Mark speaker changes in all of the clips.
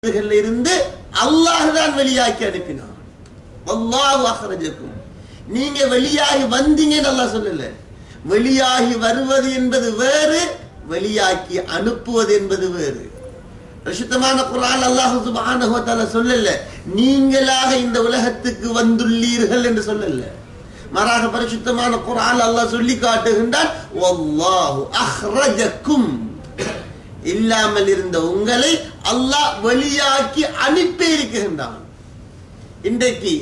Speaker 1: இருந்து அல்லாஹ் தான் வெளியாக்கி அனுப்பினான். அல்லாஹ் அஹ்ரஜக்கும், நீங்க வெளியாகி வந்தீங்கன்னு அல்லாஹ் சொல்லல. வெளியாகி வருவது என்பது வேறு, வெளியாக்கி அனுப்புவது என்பது வேறு. பரிசுத்தமான குர்ஆன் அல்லாஹ் சுப்ஹானஹு வ தஆலா சொல்லல நீங்களாக இந்த உலகத்துக்கு வந்துள்ளீர்கள் என்று சொல்லல. மாறாக பரிசுத்தமான குர்ஆன் அல்லாஹ் சொல்லி காட்டுகின்றான், வல்லாஹு அஹ்ரஜக்கும், இல்லாமல் இருந்த உங்களை அல்லாஹ் வெளியாக்கி அனுப்பி இருக்கின்றான். இன்றைக்கு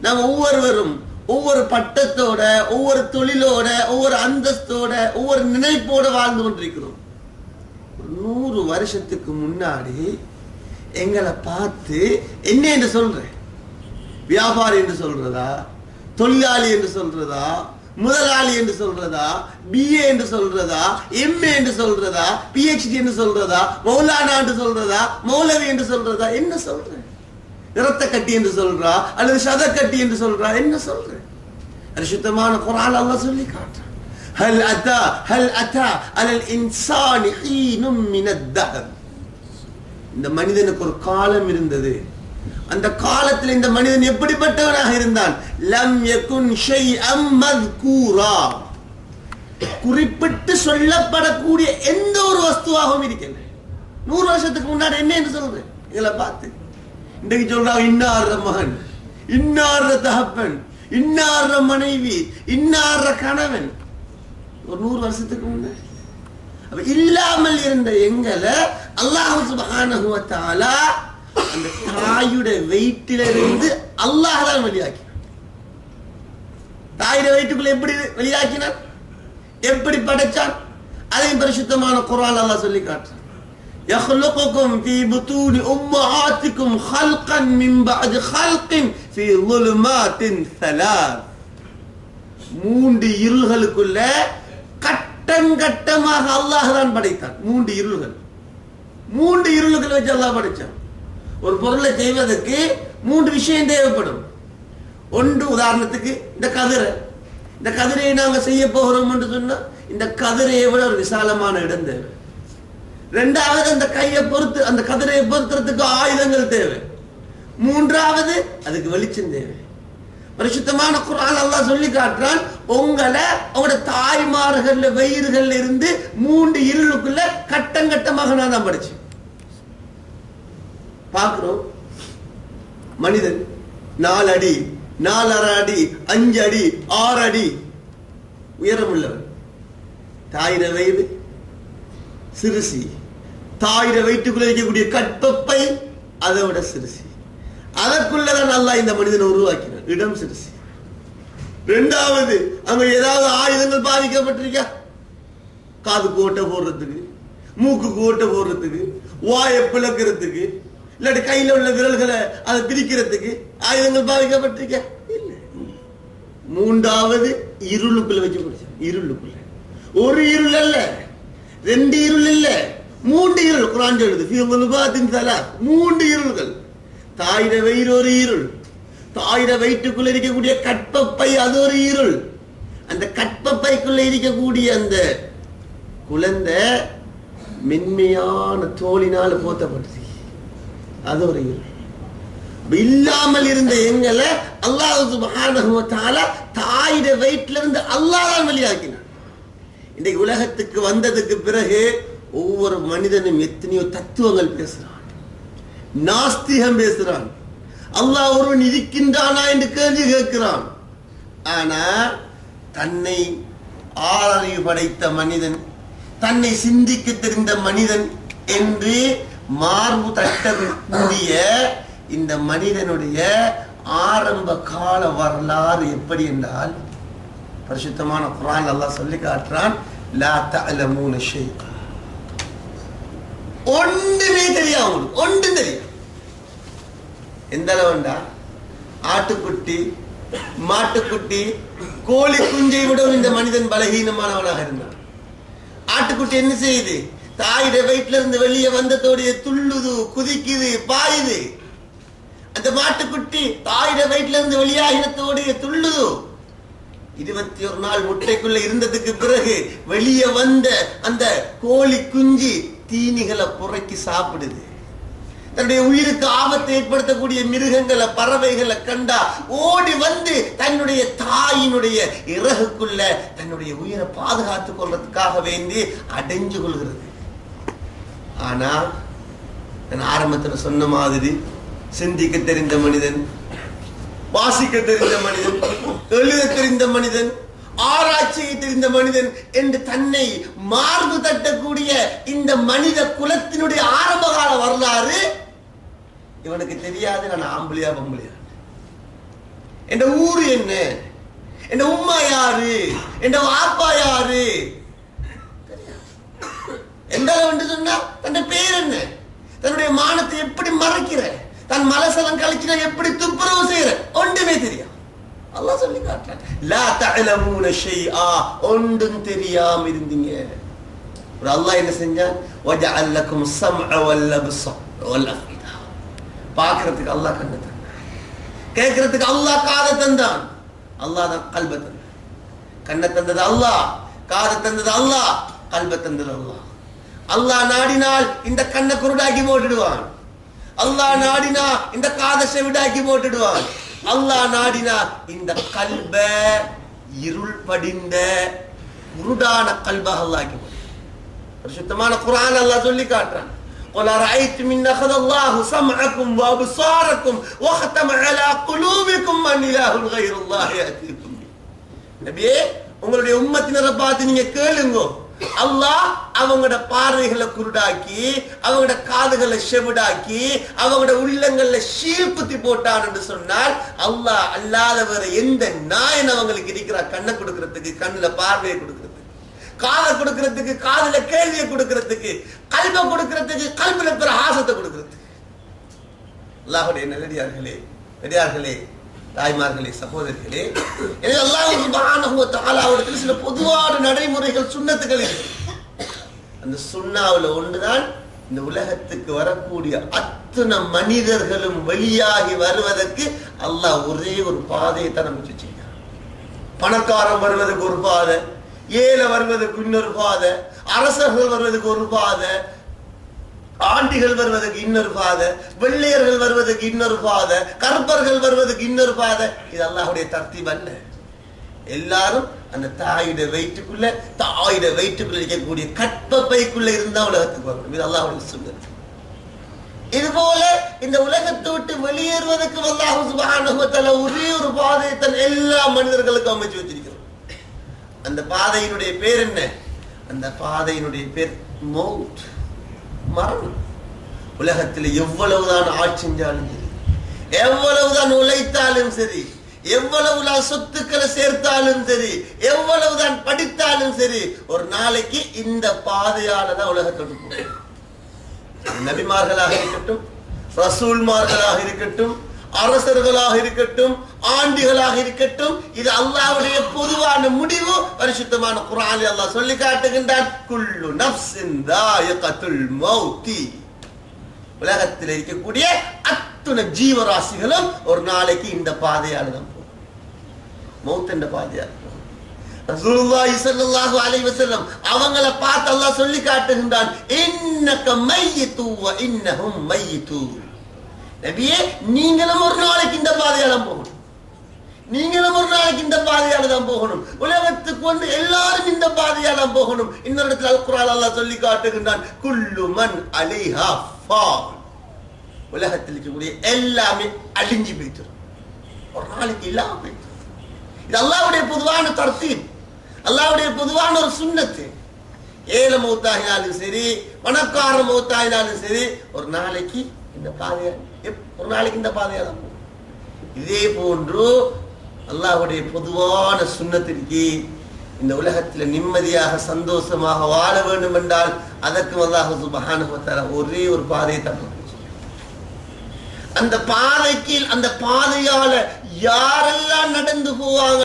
Speaker 1: நாம் ஒவ்வொருவரும் ஒவ்வொரு பட்டத்தோட, ஒவ்வொரு தொழிலோட, ஒவ்வொரு அந்தஸ்தோட, ஒவ்வொரு நினைப்போட வாழ்ந்து கொண்டிருக்கிறோம். 100 வருஷத்துக்கு முன்னாடி எங்களை பார்த்து என்ன என்று சொல்றேன்? வியாபாரி என்று சொல்றதா, தொழிலாளி என்று சொல்றதா, முதலாளி என்று சொல்றதா, பிஏ என்று சொல்றதா, எம்ஏ என்று சொல்றதா, பிஹெச்டி என்று சொல்றதா, மௌலானா என்று சொல்றதா, மௌலவி என்று சொல்றதா, என்ன சொல்றேன்? இரத்த கட்டி என்று சொல்றா அல்லது சத கட்டி என்று சொல்றா, என்ன சொல்றேன்? பரிசுத்தமான குர்ஆன் அல்லாஹ் சொல்லி காட்டுறான், ஹல் அத்தா அலல் இன்சானி ஹீனும் மினத் தஹர். இந்த மனிதனுக்கு ஒரு காலம் இருந்தது. அந்த காலத்தில் இந்த மனிதன் எப்படிப்பட்டவனாக இருந்தான்? லம் யகுன் ஷைஅம் மذ்கூரா, குறிப்பிட்டு சொல்லப்படக்கூடிய எந்த ஒரு வஸ்துவாகவும் இருக்கல. 100 வருஷத்துக்கு முன்னாடி என்ன என்று சொல்றேன் எங்களை பார்த்து? இன்றைக்கு சொல்றாங்க இன்னார மகன், இன்னார தகப்பன், இன்னார மனைவி, இன்னார கணவன். ஒரு 100 வருஷத்துக்கு முன்னாடி இல்லாமல் இருந்த எங்களை அல்லாஹ் சுப்ஹானஹு வ தஆலா அந்த தாயுடைய வயிற்றிலிருந்து அல்லாஹ் தான் வெளியாக்கினான். தாயுடைய வயிற்றுக்குள்ள எப்படி வெளியாக்கினான், எப்படி படைச்சான், அதையும் பரிசுத்தமான குர்ஆன் அல்லாஹ் சொல்லி காட்டுறான். யஹ்லுகுகும் ஃபீ புதூனி உம்மஹாத்திக்கும் ஹல்கன் மின் பஅதி ஹல்கின் ஃபீ ظுலுமாத்தின் ஸலாஸ். 3 இருள்களுக்குள்ள கட்டங்கட்டமாக அல்லாஹ் தான் படைத்தான். 3 இருள்கள், 3 இருள்களை வச்சு அல்லாஹ் படைச்சான். ஒரு பொருளை செய்வதற்கு 3 விஷயம் தேவைப்படும். ஒன்று, உதாரணத்துக்கு இந்த கதிரை நாங்க செய்ய போகிறோம் என்று சொன்னா இந்த கதிரையை விட ஒரு விசாலமான இடம் தேவை. 2வது, அந்த கையை பொறுத்து அந்த கதிரையை பொறுத்துறதுக்கு ஆயுதங்கள் தேவை. 3வது, அதுக்கு வெளிச்சம் தேவை. பரிசுத்தமான குர்ஆன் அல்லாஹ் சொல்லி காட்டுறான், உங்களை உங்களோட தாய்மார்கள் வயிறுகள்ல இருந்து 3 இருளுக்குள்ள கட்டங்கட்டமாக நான் தான் படிச்சேன். பார்க்கிறோம், மனிதன் 4 அடி, 4.5 அடி, 5 அடி, 6 அடி உயரம் உள்ளவன். தாயிர வயிறு சிறுசி, தாயிர வயிற்றுக்குள்ள இருக்கக்கூடிய கற்பப்பை அதை விட சிறுசி. அதற்குள்ளதான் அல்லாஹ் இந்த மனிதனை உருவாக்கினான். இடம் சிறுசி. 2வது, அங்க ஏதாவது ஆயுதங்கள் பாதிக்கப்பட்டிருக்கா? காதுக்கு ஓட்ட போடுறதுக்கு, மூக்குக்கு ஓட்ட போடுறதுக்கு, வாயை பிளக்கிறதுக்கு, இல்லாட்டி கையில உள்ள விரல்களை அதை பிரிக்கிறதுக்கு ஆயுதங்கள் பாதிக்கப்பட்டிருக்க? இல்லை. 3வது, இருளுக்குள்ள வச்சு படிச்சான். இருளுக்குள்ள ஒரு இருள் அல்ல, 2 இருள் இல்ல, 3 இருள். குர்ஆன் சொல்லுது ஃபீ ظுலுமாத்தின் ஸலாஸ், 3 இருள்கள். தாயிர வயிறு ஒரு இருள், தாயிர வயிற்றுக்குள்ள இருக்கக்கூடிய கற்பப்பை அது ஒரு இருள், அந்த கற்பப்பைக்குள்ள இருக்கக்கூடிய அந்த குழந்தை மென்மையான தோலினால போத்தப்பட்டது, அது ஒரு இருள். இல்லாமல் இருந்த எங்களை அல்லாஹ் சுப்ஹானஹு வ தஆலா தாயிர வயிற்றில இருந்து அல்லாஹ் தான் வெளியாக்கினான். இன்றைக்கு உலகத்துக்கு வந்ததுக்கு பிறகு ஒவ்வொரு மனிதனும் எத்தனையோ தத்துவங்கள் பேசுறான், நாஸ்திகம் பேசுறான், அல்லாஹ் ஒருவன் இருக்கின்றானா என்று கேள்வி கேட்கிறான். ஆனா தன்னை ஆறறிவு படைத்த மனிதன், தன்னை சிந்திக்க தெரிந்த மனிதன் என்று மார்பு தட்டக்கூடிய இந்த மனிதனுடைய ஆரம்ப கால வரலாறு எப்படி என்றால், பரிசுத்தமான குர்ஆன் அல்லாஹ் சொல்லி காட்டுறான், லா தஅலமூன ஷைஅ, ஒன்றுமே தெரியாது, ஒன்றும் தெரியும். எந்த அளவுண்டா, ஆட்டுக்குட்டி, மாட்டுக்குட்டி, கோழி குஞ்சை விட இந்த மனிதன் பலகீனமானவனாக இருந்தான். ஆட்டுக்குட்டி என்ன செய்யுது? தாயிட வயிற்றுல இருந்து வெளியே வந்ததோடைய துள்ளுது, குதிக்குது, பாயுது. அந்த மாட்டுக்குட்டி தாயிட வயிற்றுல இருந்து வெளியாகினத்தோடைய துள்ளுது. 21 நாள் முட்டைக்குள்ள இருந்ததுக்கு பிறகு வெளியே வந்த அந்த கோழி குஞ்சு தீனிகளை புரைக்கி சாப்பிடுது. தன்னுடைய உயிருக்கு ஆபத்தை ஏற்படுத்தக்கூடிய மிருகங்களை பறவைகளை கண்டா ஓடி வந்து தன்னுடைய தாயினுடைய இறகுக்குள்ள தன்னுடைய உயிரை பாதுகாத்துக் கொள்றதுக்காக வேண்டி அடைஞ்சு கொள்கிறது. ஆனா நான் ஆரம்பத்தில் சொன்ன மாதிரி சிந்திக்க தெரிந்த மனிதன், வாசிக்க தெரிந்த மனிதன், எழுத தெரிந்த மனிதன், ஆராய்ச்சியை தெரிந்த மனிதன் என்று தன்னை மார்பு தட்டக்கூடிய இந்த மனித குலத்தினுடைய ஆரம்பகால வரலாறு இவனுக்கு தெரியாது. நான் ஆம்பளையா பொம்பளையா, என் ஊரு என்ன, என் உம்மா யாரு, என் வாப்பா யாரு எந்த சொன்னா தன் பேர் என்ன, தன்னுடைய மானத்தை எப்படி மறைக்கிற, தன் மலசலம் கழிச்சுனா எப்படி துப்புரவு செய்யற ஒன்றுமே தெரியும். அல்லாஹ் சொல்லி காட்டுறான், லா தஅலமூன ஷைஆ, ஒன்றும் தெரியாம இருந்தீங்க. ஒரு அல்லாஹ் என்ன செஞ்சான், வஜஅல் லக்கும் ஸம்அ வல் அப்ஸார் வல் அஃஇதா. பார்க்கிறதுக்கு அல்லாஹ் கண்ணை தந்தான், கேட்கிறதுக்கு அல்லாஹ் காதை தந்தான். அல்லாஹ் தான் கல்பை தந்தான். கண்ணை தந்தது அல்லாஹ், காதை தந்தது அல்லாஹ், கல்பை தந்தது அல்லாஹ். அல்லாஹ் நாடினால் இந்த கண்ணை குருடாக்கி போட்டுடுவான். அல்லாஹ் நாடினா இந்த காதை செவிடாக்கி போட்டுடுவான். அல்லாஹ் நாடினா இந்த கல்ப இருள் படிந்த குருடான கல்பாக அல்லாஹ் ஆக்கி போட்டான். பரிசுத்தமான குர்ஆன் அல்லாஹ் சொல்லி காட்டுறான், قل أرأيتم إن أخذ الله سمعكم وأبصاركم وختم على قلوبكم من إله غير الله يأتيكم به. நபியே, உங்களுடைய உம்மத்தினரை பார்த்து நீங்க கேளுங்க, அல்லாஹ் அவங்களோட பார்வைகளை குருடாக்கி, அவங்களோட காதுகளை செவிடாக்கி, அவங்களோட உள்ளங்கள்ல ஷீல் குத்தி போட்டான் என்று சொன்னால், அல்லாஹ் அல்லாத வேற எந்த நாயன் அவங்களுக்கு இருக்கிற கண்ணை கொடுக்கறதுக்கு, கண்ணுல பார்வையை கொடுக்கறதுக்கு, காதை கொடுக்கறதுக்கு, காதுல கேள்வியை கொடுக்கறதுக்கு, கல்பை கொடுக்கறதுக்கு, கல்வில பெற ஆசத்தை கொடுக்கறதுக்கு. அல்லாஹ்வுடைய நல்லடியார்களே, பெரியார்களே, தாய்மார்களே, சகோதரிகளே, எனவே அல்லாஹ் சுப்ஹானஹு வ தஆலாவுடைய சில பொதுவான நடைமுறைகள், சுன்னத்துகள் இருக்கு. அந்த சுன்னாவுல ஒன்றுதான் இந்த உலகத்துக்கு வரக்கூடிய அத்தனை மனிதர்களும் வெளியாகி வருவதற்கு அல்லாஹ் ஒரே ஒரு பாதையை தான் அமைச்சு வச்சிருக்கான். பணக்காரன் வருவதற்கு ஒரு பாதை, ஏழை வருவதற்கு இன்னொரு பாதை, அரசர்கள் வருவதற்கு ஒரு பாதை, ஆண்டிகள் வருவதற்கு இன்னொரு பாதை, வெள்ளையர்கள் வருவதற்கு இன்னொரு பாதை, கருப்பர்கள் வருவதற்கு இன்னொரு பாதை. இது அல்லாஹ்வுடைய தர்த்தீப் அல்ல. எல்லாரும் அந்த தாயிட வயிற்றுக்குள்ள இருக்கக்கூடிய கற்பப்பைக்குள்ள இருந்தா உலகத்துக்கு வரணும். இது அல்லாஹ்வுடைய சுன்னத். இது போல இந்த உலகத்தை விட்டு வெளியேறுவதற்கு அல்லாஹ் சுப்ஹானஹு வ தஆலா ஒரே ஒரு பாதையை தன் எல்லா மனிதர்களுக்கும் அமைச்சு வச்சிருக்கிறார். அந்த பாதையினுடைய பேர் என்ன? அந்த பாதையினுடைய பேர் மௌத், மரணம். உலகத்தில் எவ்வளவுதான் ஆட்சி செஞ்சாலும் சரி, எவ்வளவுதான் உழைத்தாலும் சரி, எவ்வளவுதான் சொத்துக்களை சேர்த்தாலும் சரி, எவ்வளவுதான் படித்தாலும் சரி, ஒரு நாளைக்கு இந்த பாதையால தான் உலகத்தோடு போகும். நபிமார்களாக இருக்கட்டும், ரசூல்மார்களாக இருக்கட்டும், அரசர்களாக இருக்கட்டும், ஆண்டிகளாக இருக்கட்டும், இது அல்லாஹ்வுடைய பொதுவான முடிவு. பரிசுத்தமான குர்ஆனில் அல்லாஹ் சொல்லி காட்டுகின்றான், குல்லு நஃப்ஸின் தாயிகத்துல் மௌத். உலகத்தில் இருக்கக்கூடிய அத்தனை ஜீவராசிகளும் ஒரு நாளைக்கு இந்த பாதையால தான் போகும், மௌத் என்ற பாதையால. ரசூலுல்லாஹி ஸல்லல்லாஹு அலைஹி வஸல்லம் அவங்கள பார்த்து அல்லாஹ் சொல்லி காட்டுகின்றான், இன்னக மையிது வ இன்னஹும் மையிதூன். நபியே, நீங்களும் ஒரு நாளைக்கு இந்த பாதையால போகணும், நீங்களும் ஒரு நாளைக்கு இந்த பாதையால தான் போகணும். உலகத்துக்கு வந்து எல்லாரும் இந்த பாதையால போகணும். இன்னொரு இடத்துல அல் குர்ஆன் அல்லாஹ் சொல்லி காட்டுகின்றான், குல்லு மன் அலைஹா ஃபான். உலகத்தில் இருக்கக்கூடிய எல்லாமே அழிஞ்சு போயிட்டு ஒரு நாளைக்கு இல்லாம போயிட்டு. இது அல்லாஹ்வுடைய பொதுவான தர்த்தீப், அல்லாஹ்வுடைய பொதுவான ஒரு சுன்னத்து. ஏழை மௌத்தாகினாலும் சரி, பணக்கார மௌத்தாகினாலும் சரி, ஒரு நாளைக்கு இந்த பாதையா, ஒரு நாளைக்கு இந்த பாதையா தான் போகும். இதே போன்று அல்லாஹ்வுடைய பொதுவான சுன்னத்திற்கு இந்த உலகத்தில் நிம்மதியாக சந்தோஷமாக வாழ வேண்டும் என்றால் அதற்கு அல்லாஹ் சுப்ஹானஹு வ தஆலா ஒரே ஒரு பாதையை தான். அந்த பாதைக்கு, அந்த பாதையால யாரெல்லாம் நடந்து போவாங்க